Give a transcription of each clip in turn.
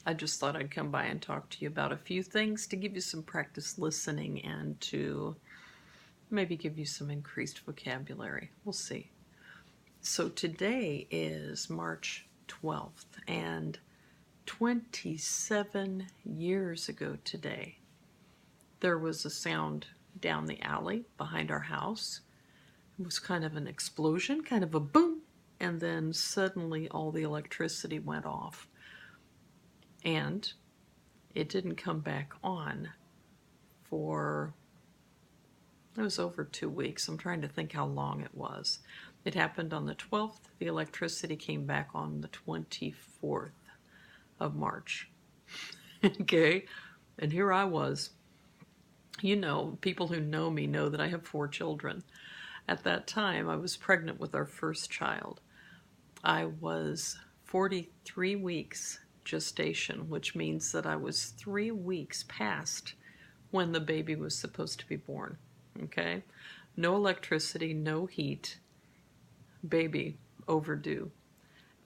I just thought I'd come by and talk to you about a few things to give you some practice listening and to maybe give you some increased vocabulary. We'll see. So today is March 12th, and 27 years ago today, there was a sound down the alley behind our house. It was kind of an explosion, kind of a boom, and then suddenly all the electricity went off. And it didn't come back on for, it was over 2 weeks. I'm trying to think how long it was. It happened on the 12th. The electricity came back on the 24th of March. Okay, and here I was. You know, people who know me know that I have 4 children. At that time, I was pregnant with our first child. I was 43 weeks gestation, which means that I was 3 weeks past when the baby was supposed to be born. Okay? No electricity, no heat, baby overdue.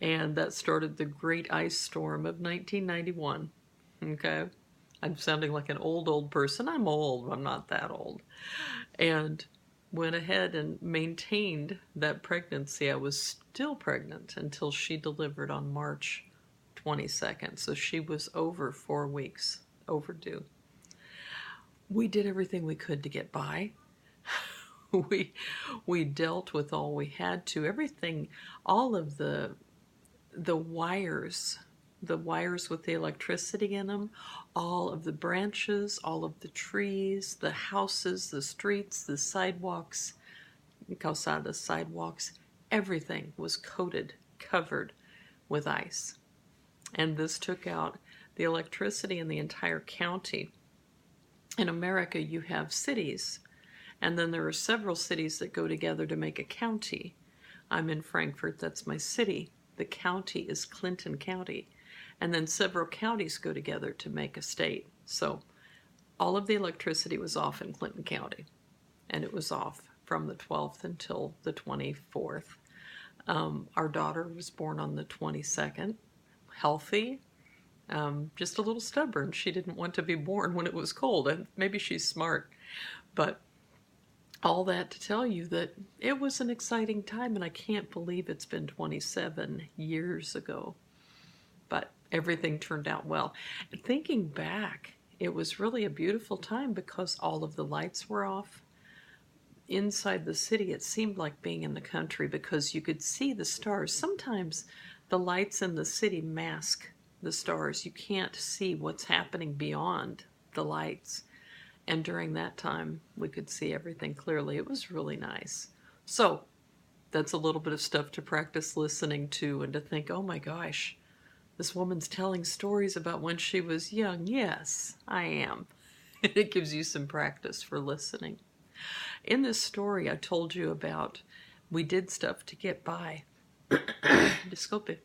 And that started the great ice storm of 1991. Okay? I'm sounding like an old person. I'm old, I'm not that old. And went ahead and maintained that pregnancy. I was still pregnant until she delivered on March 22nd. So she was over 4 weeks overdue. We did everything we could to get by. We dealt with all we had to. Everything, all of the wires with the electricity in them, all of the branches, all of the trees, the houses, the streets, the sidewalks, calçadas, sidewalks, everything was covered with ice. And this took out the electricity in the entire county. In America, you have cities, and then there are several cities that go together to make a county. I'm in Frankfurt, that's my city. The county is Clinton County. And then several counties go together to make a state. So all of the electricity was off in Clinton County. And it was off from the 12th until the 24th. Our daughter was born on the 22nd, healthy, just a little stubborn. She didn't want to be born when it was cold, and maybe she's smart. But all that to tell you that it was an exciting time, and I can't believe it's been 27 years ago. But everything turned out well. And thinking back, it was really a beautiful time because all of the lights were off. Inside the city, it seemed like being in the country because you could see the stars. Sometimes the lights in the city mask the stars. You can't see what's happening beyond the lights. And during that time, we could see everything clearly. It was really nice. So that's a little bit of stuff to practice listening to and to think, oh my gosh, this woman's telling stories about when she was young. Yes, I am. It gives you some practice for listening. In this story, I told you about we did stuff to get by. Disculpe.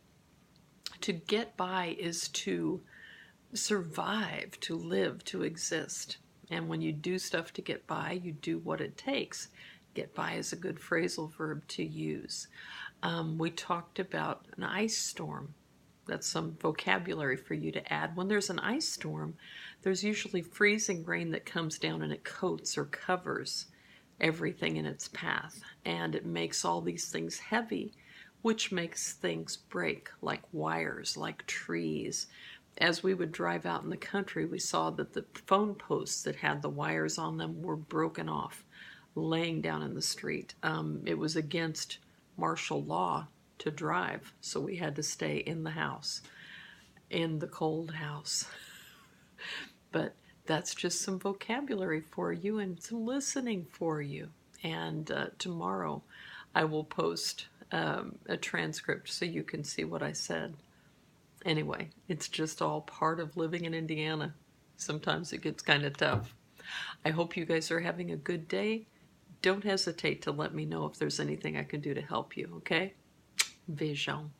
To get by is to survive, to live, to exist. And when you do stuff to get by, you do what it takes. Get by is a good phrasal verb to use. We talked about an ice storm. That's some vocabulary for you to add. When there's an ice storm, there's usually freezing rain that comes down and it coats or covers everything in its path. And it makes all these things heavy, which makes things break, like wires, like trees. As we would drive out in the country, we saw that the phone posts that had the wires on them were broken off, laying down in the street. It was against martial law to drive, so we had to stay in the house, in the cold house. But that's just some vocabulary for you and some listening for you. And tomorrow I will post a transcript so you can see what I said. Anyway, it's just all part of living in Indiana. Sometimes it gets kind of tough. I hope you guys are having a good day. Don't hesitate to let me know if there's anything I can do to help you, okay? Beijão.